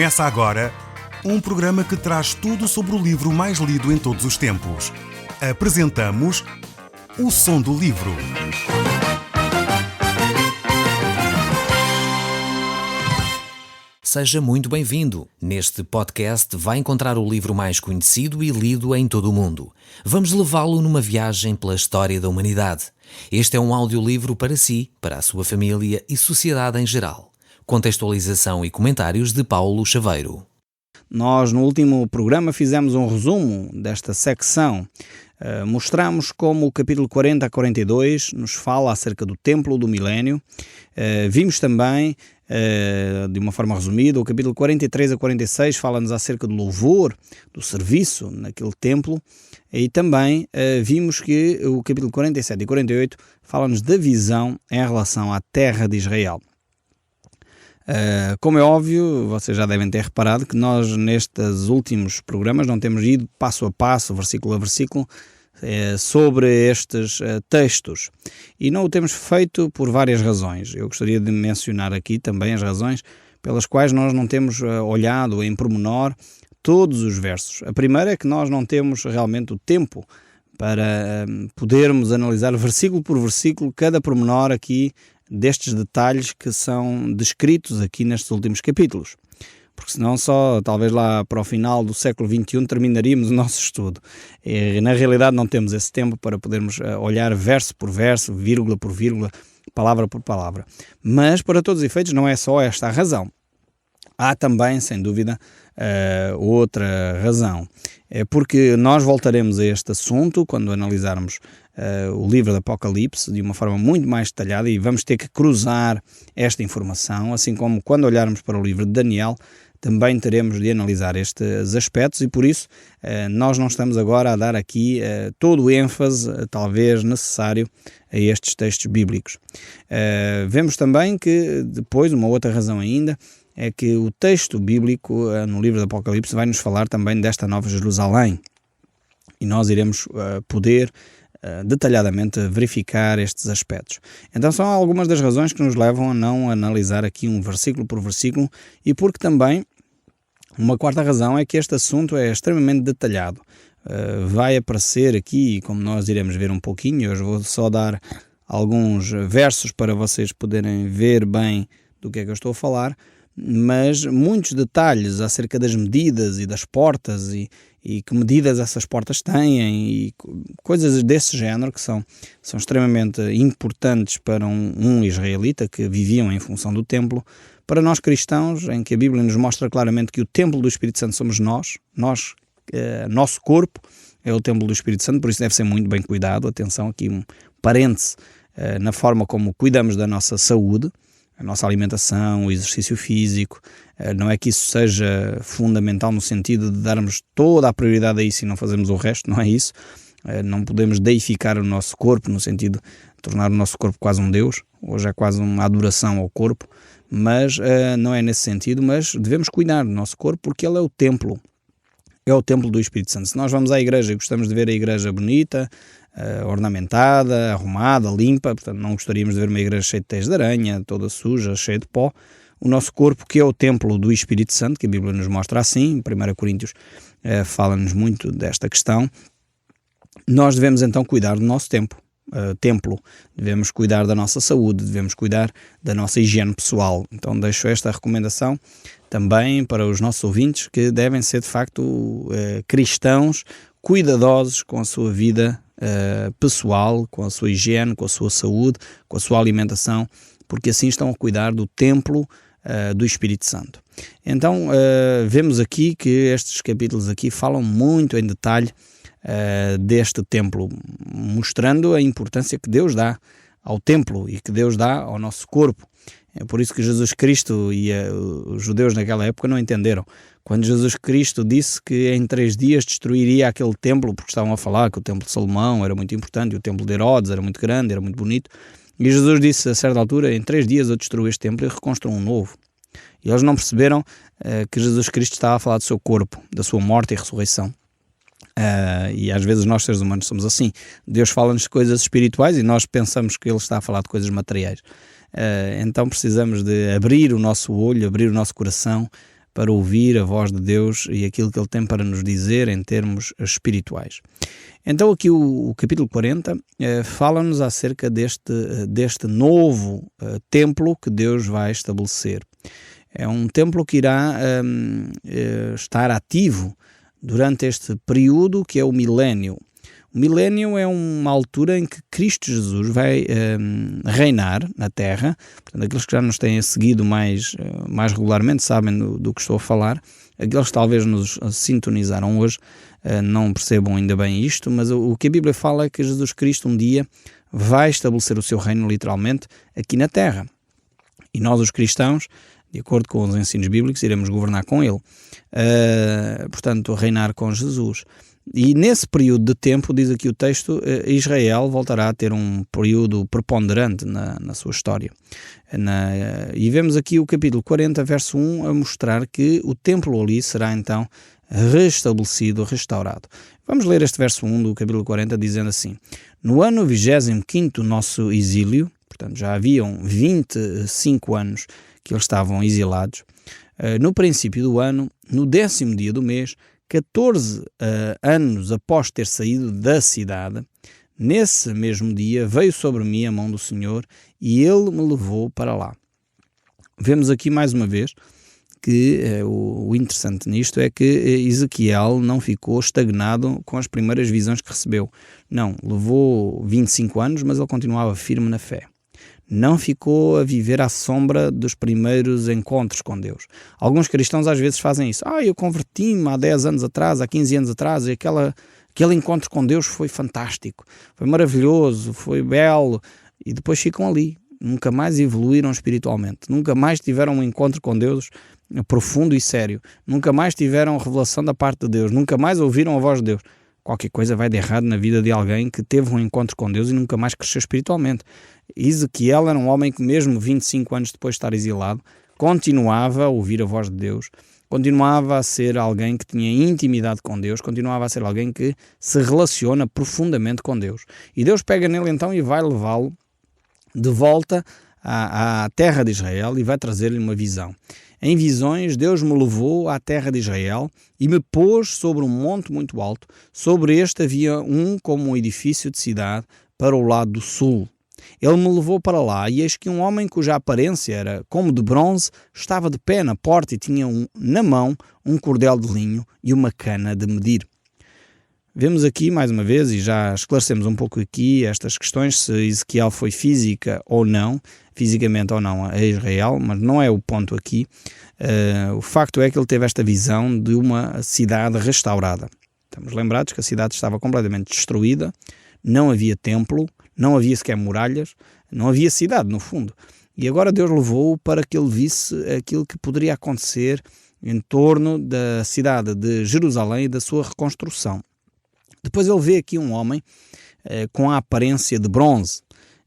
Começa agora um programa que traz tudo sobre o livro mais lido em todos os tempos. Apresentamos O Som do Livro. Seja muito bem-vindo. Neste podcast vai encontrar o livro mais conhecido e lido em todo o mundo. Vamos levá-lo numa viagem pela história da humanidade. Este é um audiolivro para si, para a sua família e sociedade em geral. Contextualização e comentários de Paulo Chaveiro. Nós, no último programa, fizemos um resumo desta secção. Mostramos como o capítulo 40 a 42 nos fala acerca do Templo do Milénio. Vimos também, de uma forma resumida, o capítulo 43 a 46 fala-nos acerca do louvor, do serviço naquele templo. E também vimos que o capítulo 47 e 48 fala-nos da visão em relação à terra de Israel. Como é óbvio, vocês já devem ter reparado que nós nestes últimos programas não temos ido passo a passo, versículo a versículo, sobre estes textos. E não o temos feito por várias razões. Eu gostaria de mencionar aqui também as razões pelas quais nós não temos olhado em pormenor todos os versos. A primeira é que nós não temos realmente o tempo para podermos analisar versículo por versículo cada pormenor aqui destes detalhes que são descritos aqui nestes últimos capítulos. Porque senão só, talvez lá para o final do século XXI, terminaríamos o nosso estudo. E, na realidade não temos esse tempo para podermos olhar verso por verso, vírgula por vírgula, palavra por palavra. Mas, para todos os efeitos, não é só esta a razão. Há também, sem dúvida, outra razão. É porque nós voltaremos a este assunto quando analisarmos o livro do Apocalipse de uma forma muito mais detalhada e vamos ter que cruzar esta informação, assim como quando olharmos para o livro de Daniel, também teremos de analisar estes aspectos e por isso nós não estamos agora a dar aqui todo o ênfase talvez necessário a estes textos bíblicos. Vemos também que depois, uma outra razão ainda, é que o texto bíblico no livro do Apocalipse vai nos falar também desta Nova Jerusalém e nós iremos poder detalhadamente verificar estes aspectos. Então são algumas das razões que nos levam a não analisar aqui um versículo por versículo e porque também uma quarta razão é que este assunto é extremamente detalhado. Vai aparecer aqui, como nós iremos ver um pouquinho, eu vou só dar alguns versos para vocês poderem ver bem do que é que eu estou a falar, mas muitos detalhes acerca das medidas e das portas e que medidas essas portas têm e coisas desse género que são extremamente importantes para um israelita que viviam em função do templo, para nós cristãos, em que a Bíblia nos mostra claramente que o templo do Espírito Santo somos nós, nosso corpo é o templo do Espírito Santo, por isso deve ser muito bem cuidado. Atenção, aqui um parêntese na forma como cuidamos da nossa saúde, a nossa alimentação, o exercício físico. Não é que isso seja fundamental no sentido de darmos toda a prioridade a isso e não fazermos o resto, não é isso. Não podemos deificar o nosso corpo no sentido de tornar o nosso corpo quase um Deus, hoje é quase uma adoração ao corpo, mas não é nesse sentido, mas devemos cuidar do nosso corpo porque ele é o templo do Espírito Santo. Se nós vamos à igreja e gostamos de ver a igreja bonita, ornamentada, arrumada, limpa, portanto não gostaríamos de ver uma igreja cheia de teias de aranha, toda suja, cheia de pó. O nosso corpo, que é o templo do Espírito Santo, que a Bíblia nos mostra assim, em 1 Coríntios fala-nos muito desta questão, nós devemos então cuidar do nosso templo, devemos cuidar da nossa saúde, devemos cuidar da nossa higiene pessoal. Então deixo esta recomendação também para os nossos ouvintes que devem ser de facto cristãos cuidadosos com a sua vida pessoal, com a sua higiene, com a sua saúde, com a sua alimentação, porque assim estão a cuidar do templo do Espírito Santo. Então vemos aqui que estes capítulos aqui falam muito em detalhe deste templo, mostrando a importância que Deus dá ao templo e que Deus dá ao nosso corpo. É por isso que Jesus Cristo e os judeus naquela época não entenderam. Quando Jesus Cristo disse que em 3 dias destruiria aquele templo, porque estavam a falar que o templo de Salomão era muito importante e o templo de Herodes era muito grande, era muito bonito, e Jesus disse a certa altura, em 3 dias eu destruo este templo e reconstruo um novo. E eles não perceberam que Jesus Cristo estava a falar do seu corpo, da sua morte e ressurreição. E às vezes nós seres humanos somos assim. Deus fala-nos de coisas espirituais e nós pensamos que Ele está a falar de coisas materiais. Então precisamos de abrir o nosso olho, abrir o nosso coração para ouvir a voz de Deus e aquilo que Ele tem para nos dizer em termos espirituais. Então aqui o capítulo 40 fala-nos acerca deste novo templo que Deus vai estabelecer. É um templo que irá estar ativo durante este período que é o milénio. O milénio é uma altura em que Cristo Jesus vai reinar na Terra. Portanto, aqueles que já nos têm seguido mais regularmente sabem do que estou a falar. Aqueles que talvez nos sintonizaram hoje não percebam ainda bem isto, mas o que a Bíblia fala é que Jesus Cristo um dia vai estabelecer o seu reino literalmente aqui na Terra. E nós, os cristãos, de acordo com os ensinos bíblicos, iremos governar com Ele. Portanto, reinar com Jesus. E nesse período de tempo, diz aqui o texto, Israel voltará a ter um período preponderante na sua história. E vemos aqui o capítulo 40, verso 1, a mostrar que o templo ali será então restabelecido, restaurado. Vamos ler este verso 1 do capítulo 40, dizendo assim: No ano 25º nosso exílio, portanto já haviam 25 anos que eles estavam exilados, no princípio do ano, no 10º dia do mês, 14 anos após ter saído da cidade, nesse mesmo dia veio sobre mim a mão do Senhor e Ele me levou para lá. Vemos aqui mais uma vez que o interessante nisto é que Ezequiel não ficou estagnado com as primeiras visões que recebeu. Não, levou 25 anos, mas ele continuava firme na fé. Não ficou a viver à sombra dos primeiros encontros com Deus. Alguns cristãos às vezes fazem isso. Eu converti-me há 10 anos atrás, há 15 anos atrás, e aquele encontro com Deus foi fantástico, foi maravilhoso, foi belo, e depois ficam ali. Nunca mais evoluíram espiritualmente, nunca mais tiveram um encontro com Deus profundo e sério, nunca mais tiveram revelação da parte de Deus, nunca mais ouviram a voz de Deus. Qualquer coisa vai de errado na vida de alguém que teve um encontro com Deus e nunca mais cresceu espiritualmente. Ezequiel era um homem que mesmo 25 anos depois de estar exilado, continuava a ouvir a voz de Deus, continuava a ser alguém que tinha intimidade com Deus, continuava a ser alguém que se relaciona profundamente com Deus. E Deus pega nele então e vai levá-lo de volta à terra de Israel e vai trazer-lhe uma visão. Em visões, Deus me levou à terra de Israel e me pôs sobre um monte muito alto. Sobre este havia como um edifício de cidade para o lado do sul. Ele me levou para lá e eis que um homem cuja aparência era como de bronze estava de pé na porta e tinha na mão um cordel de linho e uma cana de medir. Vemos aqui, mais uma vez, e já esclarecemos um pouco aqui estas questões, se Ezequiel foi fisicamente ou não a Israel, mas não é o ponto aqui. O facto é que ele teve esta visão de uma cidade restaurada. Estamos lembrados que a cidade estava completamente destruída, não havia templo, não havia sequer muralhas, não havia cidade, no fundo. E agora Deus levou-o para que ele visse aquilo que poderia acontecer em torno da cidade de Jerusalém e da sua reconstrução. Depois ele vê aqui um homem com a aparência de bronze.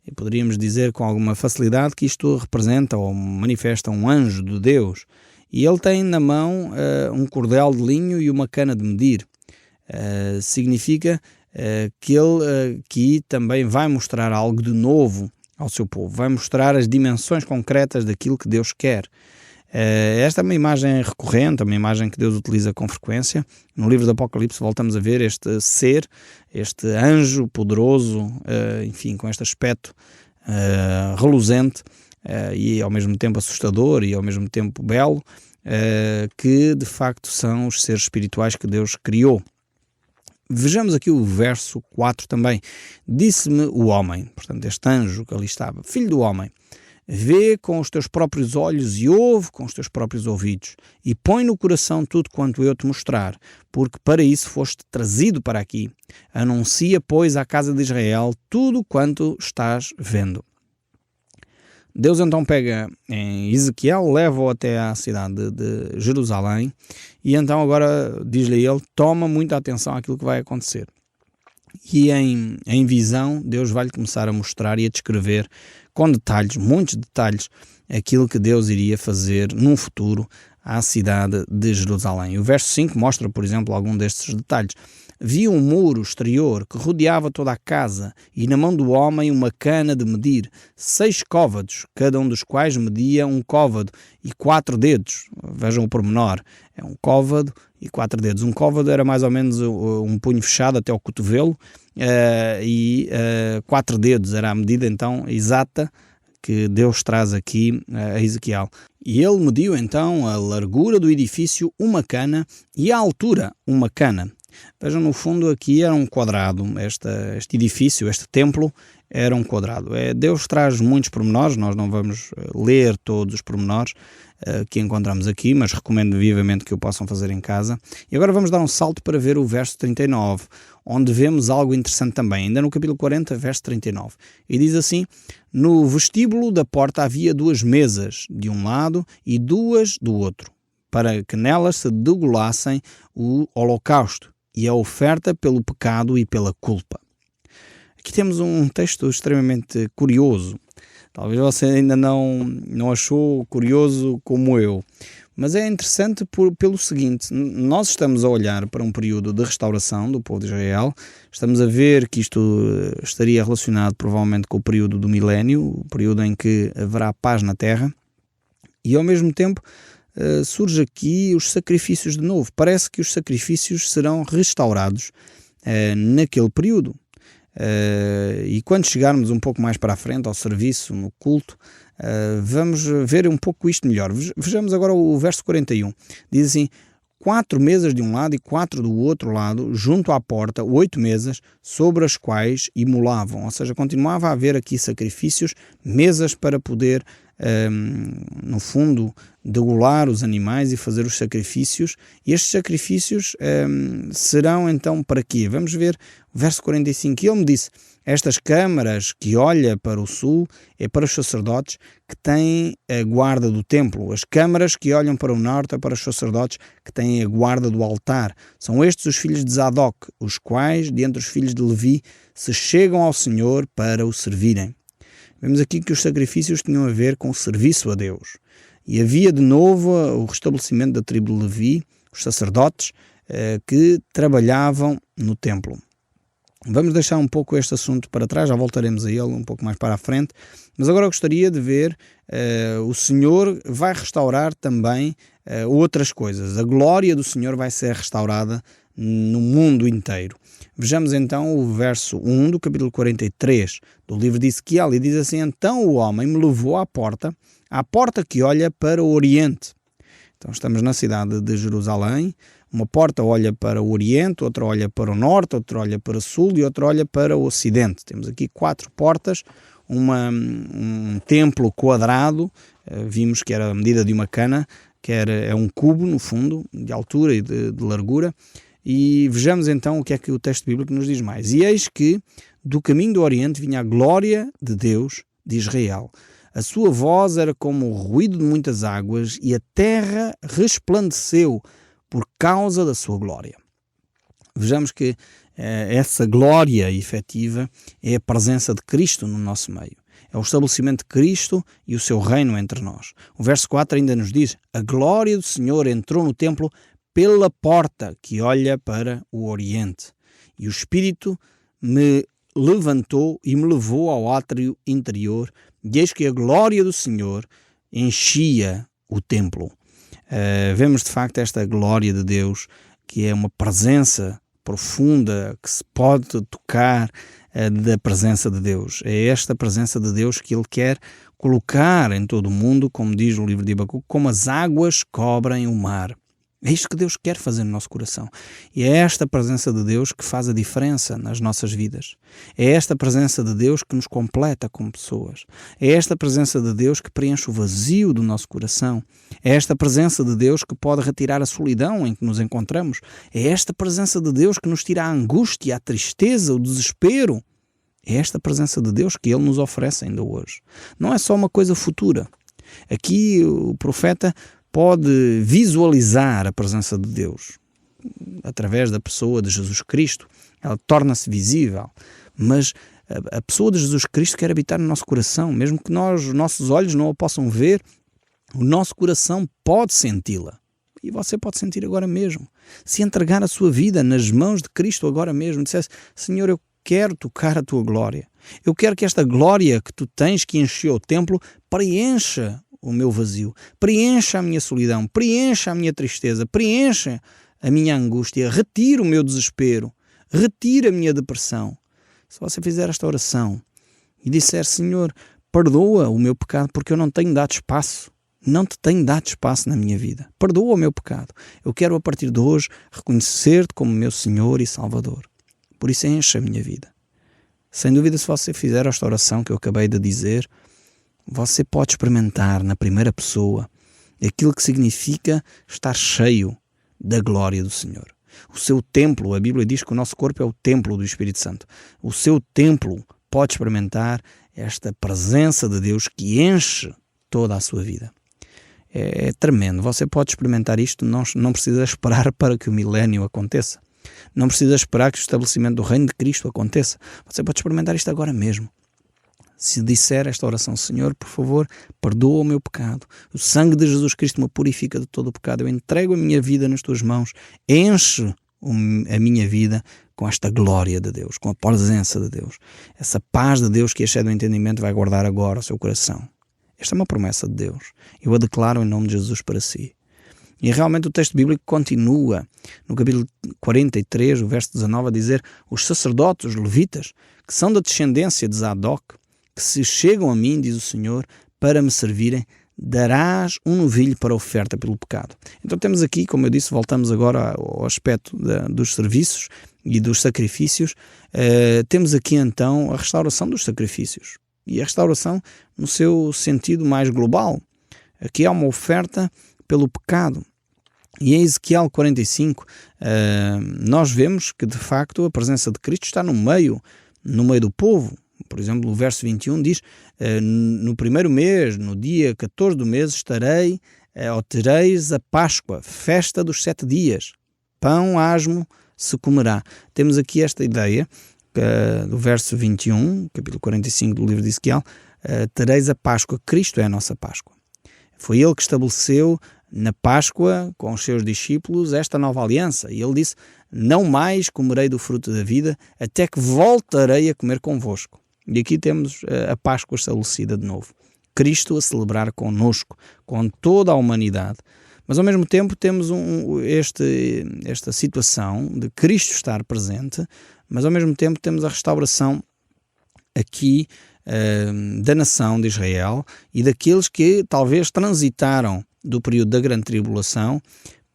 E poderíamos dizer com alguma facilidade que isto representa ou manifesta um anjo de Deus. E ele tem na mão um cordel de linho e uma cana de medir. Significa que ele aqui também vai mostrar algo de novo ao seu povo. Vai mostrar as dimensões concretas daquilo que Deus quer. Esta é uma imagem recorrente, uma imagem que Deus utiliza com frequência. No livro do Apocalipse voltamos a ver este ser, este anjo poderoso, enfim, com este aspecto reluzente e ao mesmo tempo assustador e ao mesmo tempo belo, que de facto são os seres espirituais que Deus criou. Vejamos aqui o verso 4 também. Disse-me o homem, portanto este anjo que ali estava: filho do homem, vê com os teus próprios olhos e ouve com os teus próprios ouvidos, e põe no coração tudo quanto eu te mostrar, porque para isso foste trazido para aqui. Anuncia, pois, à casa de Israel tudo quanto estás vendo. Deus então pega em Ezequiel, leva-o até à cidade de Jerusalém, e então agora diz-lhe a ele: toma muita atenção àquilo que vai acontecer. E em visão, Deus vai-lhe começar a mostrar e a descrever com detalhes, muitos detalhes, aquilo que Deus iria fazer num futuro à cidade de Jerusalém. O verso 5 mostra, por exemplo, algum destes detalhes. Vi um muro exterior que rodeava toda a casa, e na mão do homem uma cana de medir, 6 côvados, cada um dos quais media um côvado e 4 dedos. Vejam o pormenor, é um côvado e 4 dedos. Um côvado era mais ou menos um punho fechado até ao cotovelo, e 4 dedos era a medida então exata que Deus traz aqui a Ezequiel. E ele mediu então a largura do edifício uma cana e a altura uma cana. Vejam, no fundo aqui era um quadrado, este edifício, este templo era um quadrado. Deus traz muitos pormenores, nós não vamos ler todos os pormenores que encontramos aqui, mas recomendo vivamente que o possam fazer em casa. E agora vamos dar um salto para ver o verso 39, onde vemos algo interessante também, ainda no capítulo 40, verso 39. E diz assim: no vestíbulo da porta havia 2 mesas de um lado e 2 do outro, para que nelas se degolassem o holocausto e a oferta pelo pecado e pela culpa. Aqui temos um texto extremamente curioso. Talvez você ainda não achou curioso como eu, mas é interessante pelo seguinte: nós estamos a olhar para um período de restauração do povo de Israel, estamos a ver que isto estaria relacionado provavelmente com o período do milénio, o período em que haverá paz na terra, e ao mesmo tempo surge aqui os sacrifícios de novo. Parece que os sacrifícios serão restaurados naquele período. E quando chegarmos um pouco mais para a frente ao serviço, no culto, vamos ver um pouco isto melhor. Vejamos agora o verso 41. Diz assim: 4 mesas de um lado e 4 do outro lado, junto à porta, 8 mesas, sobre as quais imolavam. Ou seja, continuava a haver aqui sacrifícios, mesas para poder, no fundo, degolar os animais e fazer os sacrifícios. E estes sacrifícios serão então para quê? Vamos ver o verso 45. E ele me disse: estas câmaras que olha para o sul é para os sacerdotes que têm a guarda do templo. As câmaras que olham para o norte é para os sacerdotes que têm a guarda do altar. São estes os filhos de Zadok, os quais, dentre os filhos de Levi, se chegam ao Senhor para o servirem. Vemos aqui que os sacrifícios tinham a ver com o serviço a Deus. E havia de novo o restabelecimento da tribo de Levi, os sacerdotes que trabalhavam no templo. Vamos deixar um pouco este assunto para trás, já voltaremos a ele um pouco mais para a frente, mas agora eu gostaria de ver, o Senhor vai restaurar também outras coisas. A glória do Senhor vai ser restaurada no mundo inteiro. Vejamos então o verso 1 do capítulo 43 do livro de Ezequiel, e diz assim: então o homem me levou à porta que olha para o Oriente. Então estamos na cidade de Jerusalém, uma porta olha para o Oriente, outra olha para o Norte, outra olha para o Sul e outra olha para o Ocidente. Temos aqui 4 portas, um templo quadrado, vimos que era a medida de uma cana, que é um cubo no fundo, de altura e de largura. E vejamos então o que é que o texto bíblico nos diz mais. E eis que do caminho do Oriente vinha a glória de Deus de Israel. A sua voz era como o ruído de muitas águas, e a terra resplandeceu por causa da sua glória. Vejamos que essa glória efetiva é a presença de Cristo no nosso meio. É o estabelecimento de Cristo e o seu reino entre nós. O verso 4 ainda nos diz: a glória do Senhor entrou no templo pela porta que olha para o Oriente. E o Espírito me levantou e me levou ao átrio interior, e eis que a glória do Senhor enchia o templo. Vemos de facto esta glória de Deus, que é uma presença profunda, que se pode tocar da presença de Deus. É esta presença de Deus que Ele quer colocar em todo o mundo, como diz o livro de Abacuque, como as águas cobrem o mar. É isto que Deus quer fazer no nosso coração. E é esta presença de Deus que faz a diferença nas nossas vidas. É esta presença de Deus que nos completa como pessoas. É esta presença de Deus que preenche o vazio do nosso coração. É esta presença de Deus que pode retirar a solidão em que nos encontramos. É esta presença de Deus que nos tira a angústia, a tristeza, o desespero. É esta presença de Deus que Ele nos oferece ainda hoje. Não é só uma coisa futura. Aqui o profeta pode visualizar a presença de Deus através da pessoa de Jesus Cristo. Ela torna-se visível, mas a pessoa de Jesus Cristo quer habitar no nosso coração, mesmo que nossos olhos não a possam ver, O nosso coração pode senti-la. E você pode sentir agora mesmo. Se entregar a sua vida nas mãos de Cristo agora mesmo, dissesse: Senhor, eu quero tocar a tua glória. Eu quero que esta glória que tu tens, que encheu o templo, preencha o meu vazio, preencha a minha solidão, preencha a minha tristeza, preencha a minha angústia, retira o meu desespero, retira a minha depressão. Se você fizer esta oração e disser: Senhor, perdoa o meu pecado porque eu não tenho dado espaço, não te tenho dado espaço na minha vida. Perdoa o meu pecado. Eu quero a partir de hoje reconhecer-te como meu Senhor e Salvador. Por isso enche a minha vida. Sem dúvida, se você fizer esta oração que eu acabei de dizer, você pode experimentar na primeira pessoa aquilo que significa estar cheio da glória do Senhor. O seu templo, a Bíblia diz que o nosso corpo é o templo do Espírito Santo. O seu templo pode experimentar esta presença de Deus que enche toda a sua vida. É tremendo. Você pode experimentar isto, não precisa esperar para que o milénio aconteça. Não precisa esperar que o estabelecimento do reino de Cristo aconteça. Você pode experimentar isto agora mesmo. Se disser esta oração: Senhor, por favor, perdoa o meu pecado. O sangue de Jesus Cristo me purifica de todo o pecado. Eu entrego a minha vida nas tuas mãos. Enche a minha vida com esta glória de Deus, com a presença de Deus. Essa paz de Deus que excede o entendimento vai guardar agora o seu coração. Esta é uma promessa de Deus. Eu a declaro em nome de Jesus para si. E realmente o texto bíblico continua no capítulo 43, o verso 19, a dizer: os sacerdotes, os levitas, que são da descendência de Zadok, que se chegam a mim, diz o Senhor, para me servirem, darás um novilho para oferta pelo pecado. Então temos aqui, como eu disse, voltamos agora ao aspecto dos serviços e dos sacrifícios. Temos aqui então a restauração dos sacrifícios. E a restauração no seu sentido mais global. Aqui há uma oferta pelo pecado. E em Ezequiel 45, nós vemos que de facto a presença de Cristo está no meio do povo. Por exemplo, o verso 21 diz: no primeiro mês, no dia 14 do mês, tereis a Páscoa, festa dos 7 dias. Pão asmo se comerá. Temos aqui esta ideia do verso 21, capítulo 45 do livro de Ezequiel: tereis a Páscoa. Cristo é a nossa Páscoa. Foi Ele que estabeleceu na Páscoa com os seus discípulos esta nova aliança. E Ele disse: não mais comerei do fruto da vida, até que voltarei a comer convosco. E aqui temos a Páscoa estabelecida de novo. Cristo a celebrar connosco, com toda a humanidade. Mas ao mesmo tempo temos esta situação de Cristo estar presente, mas ao mesmo tempo temos a restauração aqui da nação de Israel e daqueles que talvez transitaram do período da grande tribulação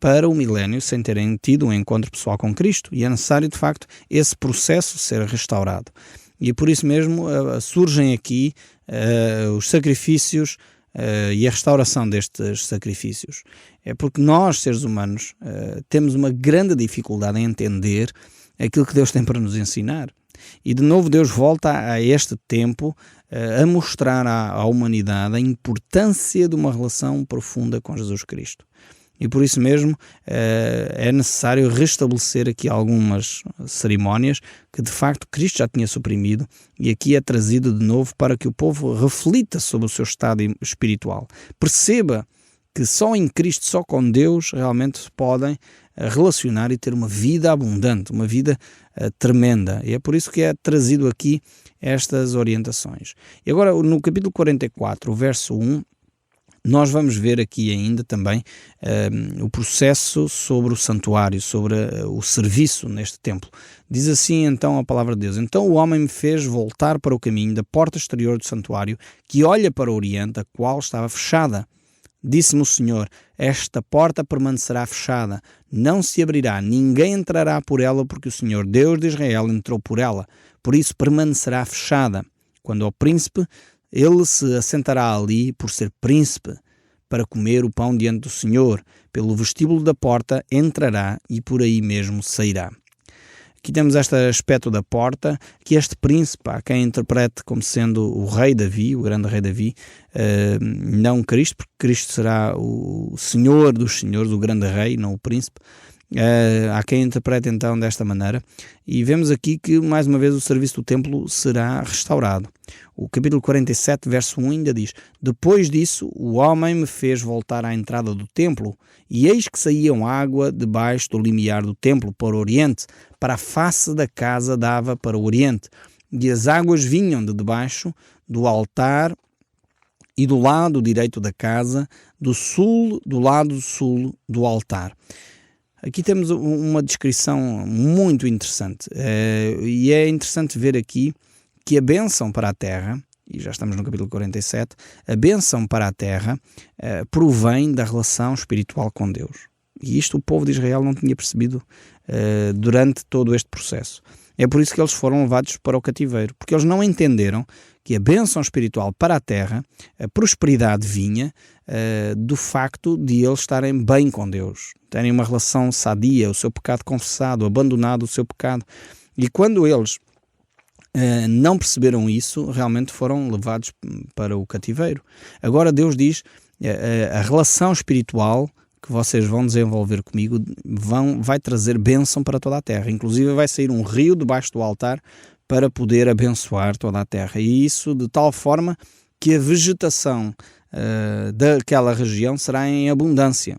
para o milénio sem terem tido um encontro pessoal com Cristo. E é necessário, de facto, esse processo ser restaurado. E por isso mesmo surgem aqui os sacrifícios e a restauração destes sacrifícios. É porque nós, seres humanos, temos uma grande dificuldade em entender aquilo que Deus tem para nos ensinar. E de novo Deus volta a este tempo a mostrar à humanidade a importância de uma relação profunda com Jesus Cristo. E por isso mesmo é necessário restabelecer aqui algumas cerimónias que de facto Cristo já tinha suprimido, e aqui é trazido de novo para que o povo reflita sobre o seu estado espiritual. Perceba que só em Cristo, só com Deus, realmente se podem relacionar e ter uma vida abundante, uma vida tremenda. E é por isso que é trazido aqui estas orientações. E agora no capítulo 44, o verso 1, nós vamos ver aqui ainda também o processo sobre o santuário, sobre o serviço neste templo. Diz assim então a palavra de Deus: então o homem me fez voltar para o caminho da porta exterior do santuário, que olha para o oriente, a qual estava fechada. Disse-me o Senhor: esta porta permanecerá fechada, não se abrirá, ninguém entrará por ela, porque o Senhor Deus de Israel entrou por ela, por isso permanecerá fechada. Quando ao príncipe, ele se assentará ali por ser príncipe, para comer o pão diante do Senhor. Pelo vestíbulo da porta entrará e por aí mesmo sairá. Aqui temos este aspecto da porta, que este príncipe, há quem interprete como sendo o rei Davi, o grande rei Davi, não Cristo, porque Cristo será o Senhor dos senhores, o grande rei, não o príncipe. Há quem interprete então desta maneira, e vemos aqui que mais uma vez o serviço do templo será restaurado. O capítulo 47, verso 1 ainda diz: depois disso o homem me fez voltar à entrada do templo, e eis que saíam água debaixo do limiar do templo para o oriente, para a face da casa dava para o oriente, e as águas vinham de debaixo do altar e do lado direito da casa, do lado sul do altar. Aqui temos uma descrição muito interessante, e é interessante ver aqui que a bênção para a terra, e já estamos no capítulo 47, a bênção para a terra provém da relação espiritual com Deus. E isto o povo de Israel não tinha percebido durante todo este processo. É por isso que eles foram levados para o cativeiro, porque eles não entenderam que a bênção espiritual para a terra, a prosperidade vinha do facto de eles estarem bem com Deus, terem uma relação sadia, o seu pecado confessado, abandonado o seu pecado. E quando eles não perceberam isso, realmente foram levados para o cativeiro. Agora Deus diz, a relação espiritual que vocês vão desenvolver comigo vai trazer bênção para toda a terra. Inclusive vai sair um rio debaixo do altar para poder abençoar toda a terra. E isso de tal forma que a vegetação daquela região será em abundância.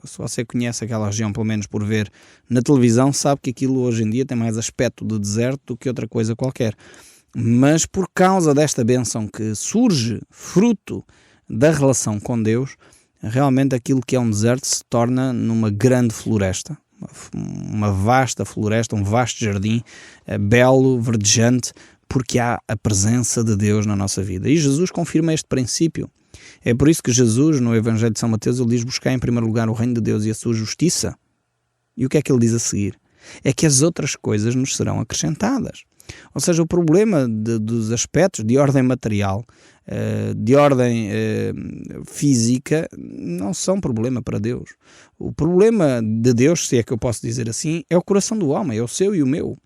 Se você conhece aquela região, pelo menos por ver na televisão, sabe que aquilo hoje em dia tem mais aspecto de deserto do que outra coisa qualquer. Mas por causa desta bênção que surge fruto da relação com Deus, realmente aquilo que é um deserto se torna numa grande floresta, uma vasta floresta, um vasto jardim, belo, verdejante, porque há a presença de Deus na nossa vida. E Jesus confirma este princípio. É por isso que Jesus, no Evangelho de São Mateus, ele diz: buscar em primeiro lugar o reino de Deus e a sua justiça. E o que é que ele diz a seguir? É que as outras coisas nos serão acrescentadas. Ou seja, o problema dos aspectos de ordem material, de ordem física, não são problema para Deus. O problema de Deus, se é que eu posso dizer assim, é o coração do homem, é o seu e o meu.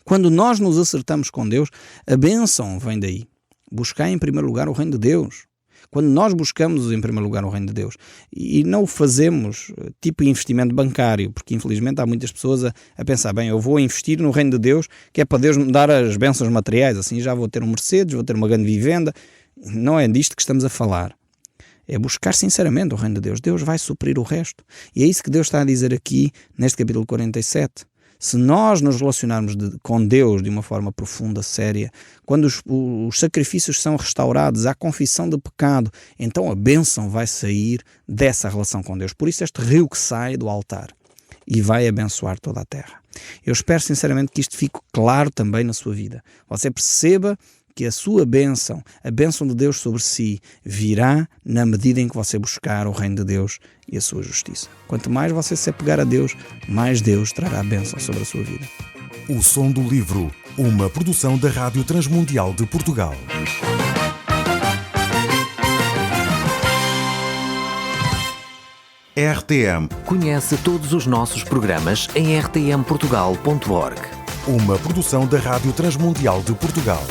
Quando nós nos acertamos com Deus, a bênção vem daí. Buscar em primeiro lugar o reino de Deus. Quando nós buscamos em primeiro lugar o reino de Deus e não o fazemos tipo investimento bancário, porque infelizmente há muitas pessoas a pensar, bem, eu vou investir no reino de Deus, que é para Deus me dar as bênçãos materiais, assim já vou ter um Mercedes, vou ter uma grande vivenda. Não é disto que estamos a falar. É buscar sinceramente o reino de Deus. Deus vai suprir o resto. E é isso que Deus está a dizer aqui neste capítulo 47. Se nós nos relacionarmos com Deus de uma forma profunda, séria, quando os sacrifícios são restaurados, há confissão de pecado, então a bênção vai sair dessa relação com Deus. Por isso este rio que sai do altar e vai abençoar toda a terra. Eu espero sinceramente que isto fique claro também na sua vida. Você perceba que a sua bênção, a bênção de Deus sobre si, virá na medida em que você buscar o reino de Deus e a sua justiça. Quanto mais você se apegar a Deus, mais Deus trará a bênção sobre a sua vida. O Som do Livro, uma produção da Rádio Transmundial de Portugal. RTM. Conhece todos os nossos programas em rtmportugal.org. Uma produção da Rádio Transmundial de Portugal.